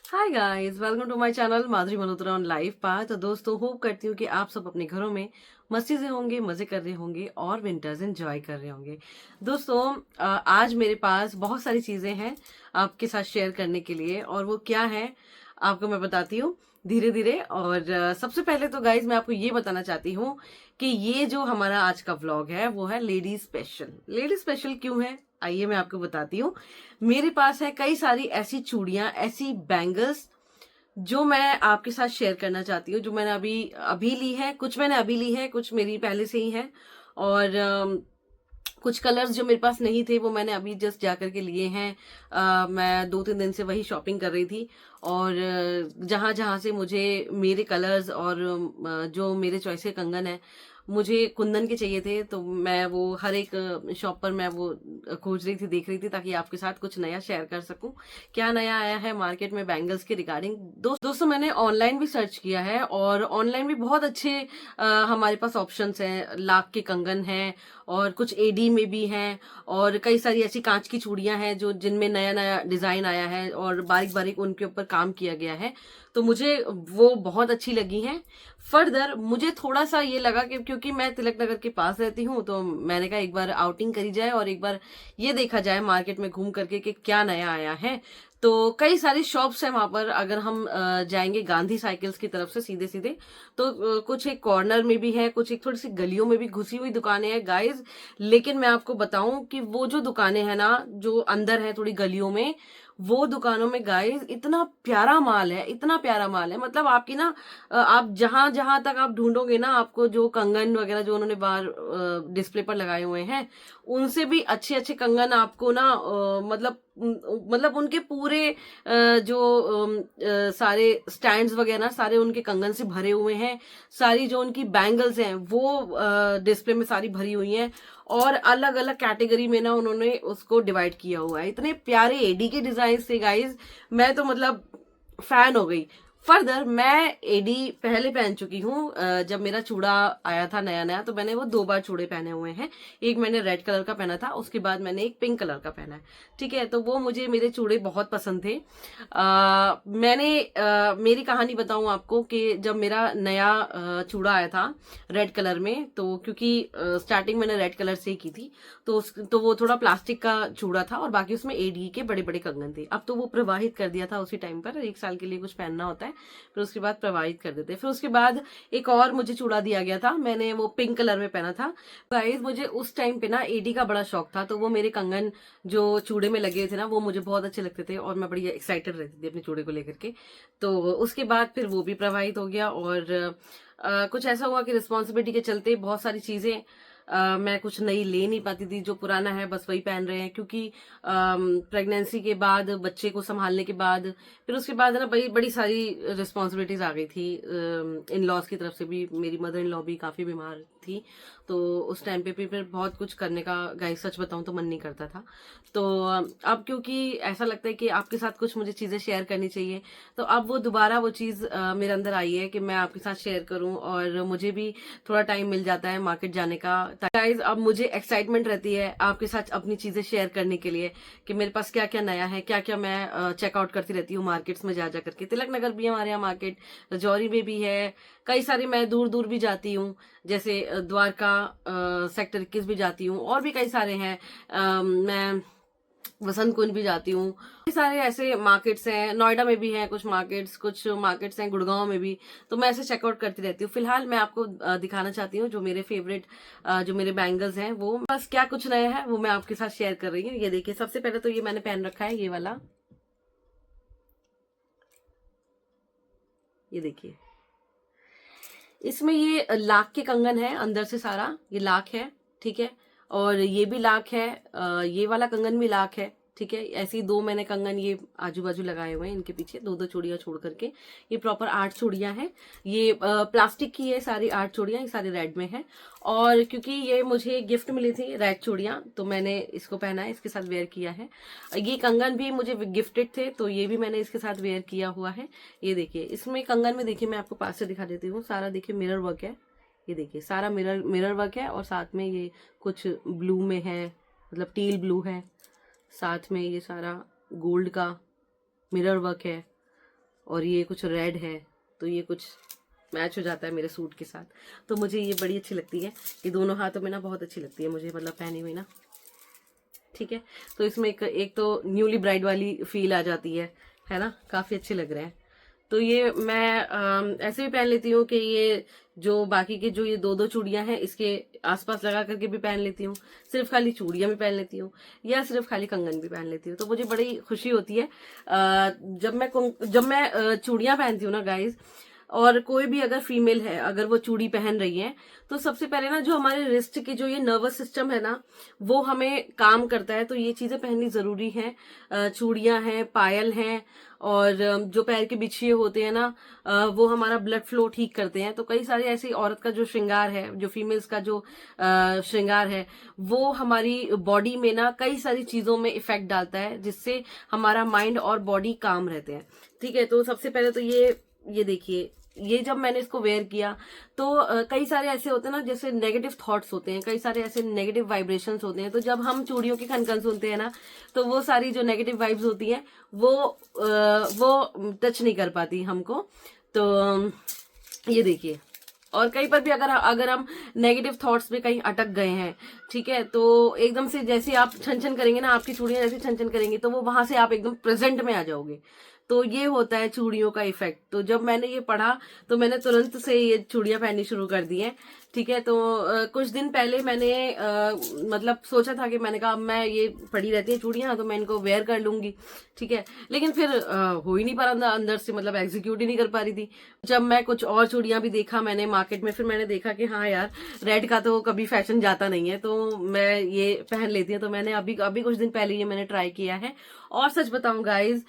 Hi guys, welcome to my channel Madhuri Malhotra on live path. तो दोस्तों, hope करती हूँ कि आप सब अपने घरों में मस्ती से होंगे, मजे कर रहे होंगे और विंटर्स एंजॉय कर रहे होंगे। दोस्तों, आज मेरे पास बहुत सारी चीजें हैं आपके साथ शेयर करने के लिए, और वो क्या है आपको मैं बताती हूँ धीरे धीरे। और सबसे पहले तो गाइज मैं आपको ये बताना चाहती हूँ कि ये जो हमारा आज का व्लॉग है वो है लेडीज स्पेशल। लेडीज स्पेशल क्यों है, आइए मैं आपको बताती हूँ। मेरे पास है कई सारी ऐसी चूड़ियां, ऐसी बैंगल्स जो मैं आपके साथ शेयर करना चाहती हूँ, जो मैंने अभी अभी ली है। कुछ मैंने अभी ली है, कुछ मेरी पहले से ही है। और कुछ कलर्स जो मेरे पास नहीं थे वो मैंने अभी जस्ट जा करके लिए हैं। मैं 2-3 दिन से वही शॉपिंग कर रही थी, और जहां जहां से मुझे मेरे कलर्स और जो मेरे चॉइस के कंगन है, मुझे कुंदन के चाहिए थे, तो मैं वो हर एक शॉप पर मैं वो खोज रही थी, देख रही थी, ताकि आपके साथ कुछ नया शेयर कर सकूं। क्या नया आया है मार्केट में बैंगल्स के रिगार्डिंग। दोस्तों, मैंने ऑनलाइन भी सर्च किया है, और ऑनलाइन भी बहुत अच्छे हमारे पास ऑप्शंस हैं। लाख के कंगन हैं, और कुछ एडी में भी हैं, और कई सारी ऐसी कांच की चूड़ियां हैं जो जिनमें नया नया डिजाइन आया है और बारीक बारीक उनके ऊपर काम किया गया है। तो मुझे वो बहुत अच्छी लगी हैं। फर्दर मुझे थोड़ा सा ये लगा कि क्योंकि मैं तिलक नगर के पास रहती हूँ, तो मैंने कहा एक बार आउटिंग करी जाए और एक बार ये देखा जाए मार्केट में घूम करके कि क्या नया आया है। तो कई सारी शॉप्स हैं वहां पर। अगर हम जाएंगे गांधी साइकिल्स की तरफ से सीधे सीधे, तो कुछ एक कॉर्नर में भी है, कुछ एक थोड़ी सी गलियों में भी घुसी हुई दुकानें हैं गाइज। लेकिन मैं आपको बताऊं कि वो जो दुकानें हैं ना, जो अंदर है थोड़ी गलियों में, वो दुकानों में गाइज इतना प्यारा माल है, इतना प्यारा माल है। मतलब आपकी ना, आप जहां जहां तक आप ढूंढोगे ना, आपको जो कंगन वगैरह जो उन्होंने बाहर डिस्प्ले पर लगाए हुए हैं, उनसे भी अच्छे अच्छे कंगन आपको ना, मतलब उनके पूरे जो सारे स्टैंड्स वगैरह सारे उनके कंगन से भरे हुए हैं। सारी जो उनकी बैंगल्स हैं वो डिस्प्ले में सारी भरी हुई हैं, और अलग अलग कैटेगरी में ना उन्होंने उसको डिवाइड किया हुआ है। इतने प्यारे एडी के डिजाइन थे गाइज, मैं तो मतलब फैन हो गई। फर्दर मैं एडी पहले पहन चुकी हूँ। जब मेरा चूड़ा आया था नया नया, तो मैंने वो 2 बार चूड़े पहने हुए हैं। एक मैंने रेड कलर का पहना था, उसके बाद मैंने एक पिंक कलर का पहना है। ठीक है, तो वो मुझे मेरे चूड़े बहुत पसंद थे। मेरी कहानी बताऊं आपको कि जब मेरा नया चूड़ा आया था रेड कलर में, तो क्योंकि स्टार्टिंग मैंने रेड कलर से ही की थी, तो वो थोड़ा प्लास्टिक का चूड़ा था, और बाकी उसमें एडी के बड़े बड़े कंगन थे। अब तो वो प्रवाहित कर दिया था उसी टाइम पर, 1 साल के लिए कुछ पहनना होता है, फिर उसके बाद प्रवाहित कर देते। फिर उसके बाद एक और मुझे चूड़ा दिया गया था, मैंने वो पिंक कलर में पहना था। गाइस, मुझे उस टाइम पे ना एडी का बड़ा शौक था, तो वो मेरे कंगन जो चूड़े में लगे थे ना, वो मुझे बहुत अच्छे लगते थे, और मैं बड़ी एक्साइटेड रहती थी अपने चूड़े को लेकर के। तो उसके बाद फिर वो भी प्रवाहित हो गया, और कुछ ऐसा हुआ कि रिस्पॉन्सिबिलिटी के चलते बहुत सारी चीजें मैं कुछ नई ले नहीं पाती थी। जो पुराना है बस वही पहन रहे हैं, क्योंकि प्रेगनेंसी के बाद, बच्चे को संभालने के बाद, फिर उसके बाद है ना बड़ी बड़ी सारी रिस्पॉन्सिबिलिटीज आ गई थी। इन लॉज की तरफ से भी, मेरी मदर इन लॉ भी काफी बीमार थी, तो उस टाइम पे भी फिर बहुत कुछ करने का, गाइस सच बताऊं तो मन नहीं करता था। तो अब क्योंकि ऐसा लगता है कि आपके साथ कुछ मुझे चीजें शेयर करनी चाहिए, तो अब वो दोबारा वो चीज मेरे अंदर आई है कि मैं आपके साथ शेयर करूं, और मुझे भी थोड़ा टाइम मिल जाता है मार्केट जाने का। गाइस, अब मुझे एक्साइटमेंट रहती है आपके साथ अपनी चीजें शेयर करने के लिए, कि मेरे पास क्या क्या नया है, क्या क्या मैं चेकआउट करती रहती हूँ मार्केट्स में जा जा करके। तिलक नगर भी हमारे यहाँ मार्केट, रजौरी में भी है, कई सारे मैं दूर दूर भी जाती हूँ, जैसे द्वारका सेक्टर 21 भी जाती हूँ, और भी कई सारे हैं। मैं वसंत कुंज भी जाती हूँ। कई सारे ऐसे मार्केट्स हैं, नोएडा में भी हैं कुछ मार्केट्स हैं, गुड़गांव में भी। तो मैं ऐसे चेकआउट करती रहती हूँ। फिलहाल मैं आपको दिखाना चाहती हूँ जो मेरे फेवरेट, जो मेरे बैंगल्स हैं, वो बस क्या कुछ नया है वो मैं आपके साथ शेयर कर रही हूँ। ये देखिए, सबसे पहले तो ये मैंने पहन रखा है, ये वाला, ये देखिए। इसमें ये लाख के कंगन है, अंदर से सारा ये लाख है। ठीक है, और ये भी लाख है, ये वाला कंगन भी लाख है। ठीक है, ऐसी 2 मैंने कंगन ये आजू बाजू लगाए हुए हैं, इनके पीछे 2-2 चूड़ियां छोड़ करके। ये प्रॉपर 8 चूड़ियां हैं। ये प्लास्टिक की है सारी 8 चूड़ियां, ये सारे रेड में है। और क्योंकि ये मुझे गिफ्ट मिली थी रेड चूड़ियां, तो मैंने इसको पहना है, इसके साथ वेयर किया है। ये कंगन भी मुझे गिफ्टेड थे, तो ये भी मैंने इसके साथ वेयर किया हुआ है। ये देखिए, इसमें कंगन में देखिए, मैं आपको पास से दिखा देती हूँ, सारा देखिए मिरर वर्क है। ये देखिए, सारा मिरर मिरर वर्क है, और साथ में ये कुछ ब्लू में है, मतलब टील ब्लू है। साथ में ये सारा गोल्ड का मिरर वर्क है। और ये कुछ रेड है, तो ये कुछ मैच हो जाता है मेरे सूट के साथ। तो मुझे ये बड़ी अच्छी लगती है, ये दोनों हाथों में ना बहुत अच्छी लगती है मुझे, मतलब पहनी हुई ना। ठीक है, तो इसमें एक तो न्यूली ब्राइड वाली फील आ जाती है ना, काफी अच्छे लग रहे हैं। तो ये मैं ऐसे भी पहन लेती हूँ कि ये जो बाकी के जो ये दो दो चूड़ियां हैं इसके आसपास लगा करके भी पहन लेती हूँ, सिर्फ खाली चूड़ियां भी पहन लेती हूँ, या सिर्फ खाली कंगन भी पहन लेती हूँ। तो मुझे बड़ी खुशी होती है जब मैं चूड़ियां पहनती हूँ ना गाइज। और कोई भी अगर फीमेल है, अगर वो चूड़ी पहन रही है, तो सबसे पहले ना जो हमारे रिस्ट के जो ये नर्वस सिस्टम है ना, वो हमें काम करता है। तो ये चीजें पहननी जरूरी है। चूड़ियां हैं, पायल हैं, और जो पैर के बिछिए होते हैं ना, वो हमारा ब्लड फ्लो ठीक करते हैं। तो कई सारी ऐसी औरत का जो श्रृंगार है, जो फीमेल्स का जो श्रृंगार है, वो हमारी बॉडी में ना कई सारी चीजों में इफेक्ट डालता है, जिससे हमारा माइंड और बॉडी काम रहते हैं। ठीक है, तो सबसे पहले तो ये देखिए, ये जब मैंने इसको वेयर किया तो कई सारे ऐसे होते हैं ना, जैसे नेगेटिव थॉट्स होते हैं, कई सारे ऐसे नेगेटिव वाइब्रेशंस होते हैं। तो जब हम चूड़ियों की खनखन सुनते हैं ना, तो वो सारी जो नेगेटिव वाइब्स होती हैं वो टच नहीं कर पाती हमको। तो ये देखिए, और कहीं पर भी अगर अगर हम नेगेटिव थॉट्स में कहीं अटक गए हैं, ठीक है, तो एकदम से जैसे आप छन छन करेंगे ना, आपकी चूड़ियां जैसे छन छन करेंगी, तो वो वहां से आप एकदम प्रेजेंट में आ जाओगे। तो ये होता है चूड़ियों का इफेक्ट। तो जब मैंने ये पढ़ा तो मैंने तुरंत से ये चूड़ियां पहननी शुरू कर दी हैं। ठीक है, तो कुछ दिन पहले मैंने मतलब सोचा था कि मैंने कहा अब मैं ये पड़ी रहती है चूड़ियां, तो मैं इनको वेयर कर लूंगी। ठीक है, लेकिन फिर हो ही नहीं पा रहा था अंदर से, मतलब एग्जीक्यूट ही नहीं कर पा रही थी। जब मैं कुछ और चूड़ियां भी देखा मैंने मार्केट में, फिर मैंने देखा कि हाँ यार, रेड का तो कभी फैशन जाता नहीं है, तो मैं ये पहन लेती हूँ। तो मैंने अभी अभी कुछ दिन पहले ये मैंने ट्राई किया है, और सच बताऊं गाइज,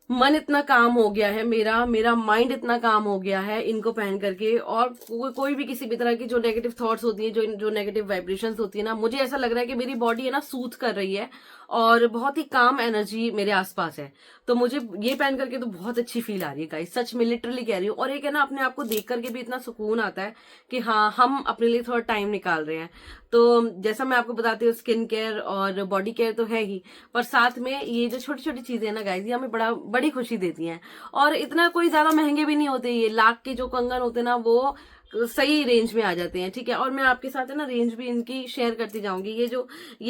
मन इतना काम हो गया है, मेरा मेरा माइंड इतना काम हो गया है इनको पहन करके। और कोई भी किसी भी तरह की जो नेगेटिव थॉट्स होती हैं, जो नेगेटिव वाइब्रेशंस होती है ना, मुझे ऐसा लग रहा है कि मेरी बॉडी है ना सूथ कर रही है, और बहुत ही काम एनर्जी मेरे आसपास है। तो मुझे ये पहन करके तो बहुत अच्छी फील आ रही है गाइस, सच में लिटरली कह रही हूँ। और एक है ना, अपने आप को देख करके भी इतना सुकून आता है कि हाँ, हम अपने लिए थोड़ा टाइम निकाल रहे हैं। तो जैसा मैं आपको बताती हूँ, स्किन केयर और बॉडी केयर तो है ही, पर साथ में ये जो छोटी छोटी चीजें है ना गाइस, ये हमें बड़ी खुशी देती हैं। और इतना कोई ज्यादा महंगे भी नहीं होते, ये लाख के जो कंगन होते हैं ना, वो सही रेंज में आ जाते हैं। ठीक है, और मैं आपके साथ है ना रेंज भी इनकी शेयर करती जाऊंगी। ये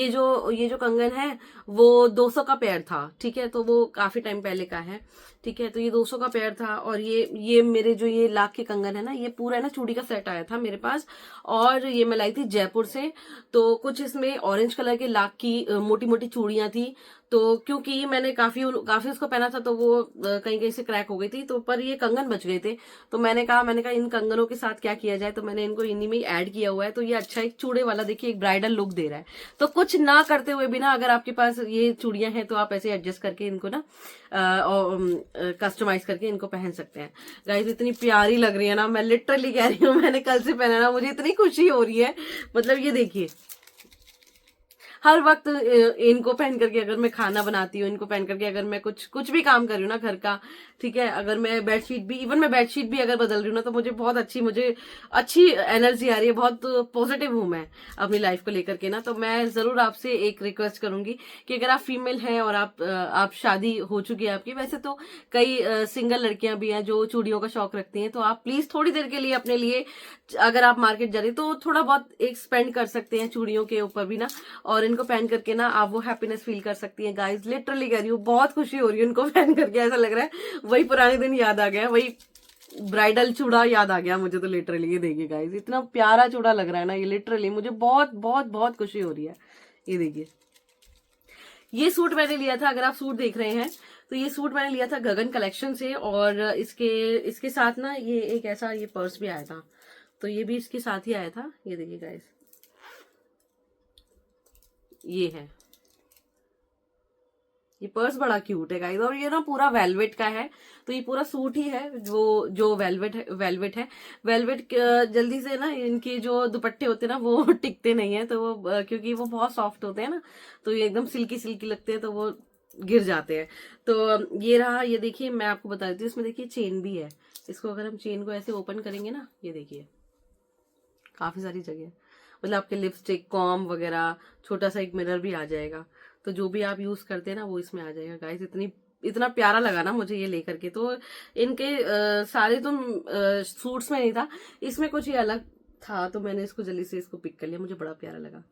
जो कंगन है, वो 200 का पेयर था। ठीक है, तो वो काफी टाइम पहले का है। ठीक है, तो ये 200 का पेयर था, और ये मेरे जो ये लाख के कंगन है ना, ये पूरा है ना चूड़ी का सेट आया था मेरे पास, और ये मैं लाई थी जयपुर से। तो कुछ इसमें ऑरेंज कलर के लाख की मोटी मोटी चूड़ियां थी। तो क्योंकि मैंने काफी काफी उसको पहना था, तो वो कहीं कहीं से क्रैक हो गई थी, तो पर ये कंगन बच गए थे। तो मैंने कहा इन कंगनों के साथ क्या किया जाए, तो मैंने इनको इन्हीं में ऐड किया हुआ है। तो ये अच्छा एक चूड़े वाला, देखिए, एक ब्राइडल लुक दे रहा है। तो कुछ ना करते हुए भी ना, अगर आपके पास ये चूड़ियां हैं, तो आप ऐसे एडजस्ट करके इनको ना कस्टमाइज करके इनको पहन सकते हैं। गाइस, इतनी प्यारी लग रही है ना, मैं लिटरली कह रही हूँ, मैंने कल से पहना ना, मुझे इतनी खुशी हो रही है। मतलब ये देखिए, हर वक्त इनको पहन करके अगर मैं खाना बनाती हूँ, इनको पहन करके अगर मैं कुछ कुछ भी काम कर रही हूँ ना घर का, ठीक है, अगर मैं बेडशीट भी, इवन मैं बेडशीट भी अगर बदल रही हूँ ना, तो मुझे अच्छी एनर्जी आ रही है, बहुत पॉजिटिव हूँ मैं अपनी लाइफ को लेकर के ना। तो मैं जरूर आपसे एक रिक्वेस्ट करूंगी कि अगर आप फीमेल हैं और आप शादी हो चुकी है आपकी, वैसे तो कई सिंगल लड़कियां भी हैं जो चूड़ियों का शौक रखती हैं, तो आप प्लीज थोड़ी देर के लिए अपने लिए, अगर आप मार्केट जा रही तो थोड़ा बहुत एक स्पेंड कर सकते हैं चूड़ियों के ऊपर भी ना, और इनको पहन करके ना आप वो हैप्पीनेस फील कर सकती हैं। गाइस, लिटरली कह रही हूँ, बहुत खुशी हो रही है इनको पहन करके, ऐसा लग रहा है वही पुराने दिन याद आ गया, वही ब्राइडल चूड़ा याद आ गया मुझे। तो लिटरली ये देखिए गाइस, इतना प्यारा चूड़ा लग रहा है ना ये, लिटरली मुझे बहुत बहुत बहुत खुशी हो रही है। ये देखिए, ये सूट मैंने लिया था, अगर आप सूट देख रहे हैं, तो ये सूट मैंने लिया था गगन कलेक्शन से, और इसके इसके साथ ना ये एक ऐसा ये पर्स भी आया था, तो ये भी इसके साथ ही आया था। ये देखिए गाइस, ये है, ये पर्स बड़ा क्यूट है गाइस, और ये ना पूरा वेलवेट का है। तो ये पूरा सूट ही है, जो वेलवेट है। वेलवेट जल्दी से ना, इनके जो दुपट्टे होते हैं ना, वो टिकते नहीं है, तो वो क्योंकि वो बहुत सॉफ्ट होते हैं ना, तो ये एकदम सिल्की सिल्की लगते हैं, तो वो गिर जाते हैं। तो ये रहा, ये देखिए, मैं आपको बता देती हूँ, इसमें देखिए चेन भी है। इसको अगर हम चेन को ऐसे ओपन करेंगे ना, ये देखिए, काफी सारी जगह, मतलब आपके लिपस्टिक, कॉम वगैरह, छोटा सा एक मिरर भी आ जाएगा। तो जो भी आप यूज करते हैं ना, वो इसमें आ जाएगा गाइस। इतनी इतना प्यारा लगा ना मुझे ये लेकर के, तो इनके सारे तो सूट्स में नहीं था, इसमें कुछ ही अलग था, तो मैंने इसको जल्दी से इसको पिक कर लिया, मुझे बड़ा प्यारा लगा।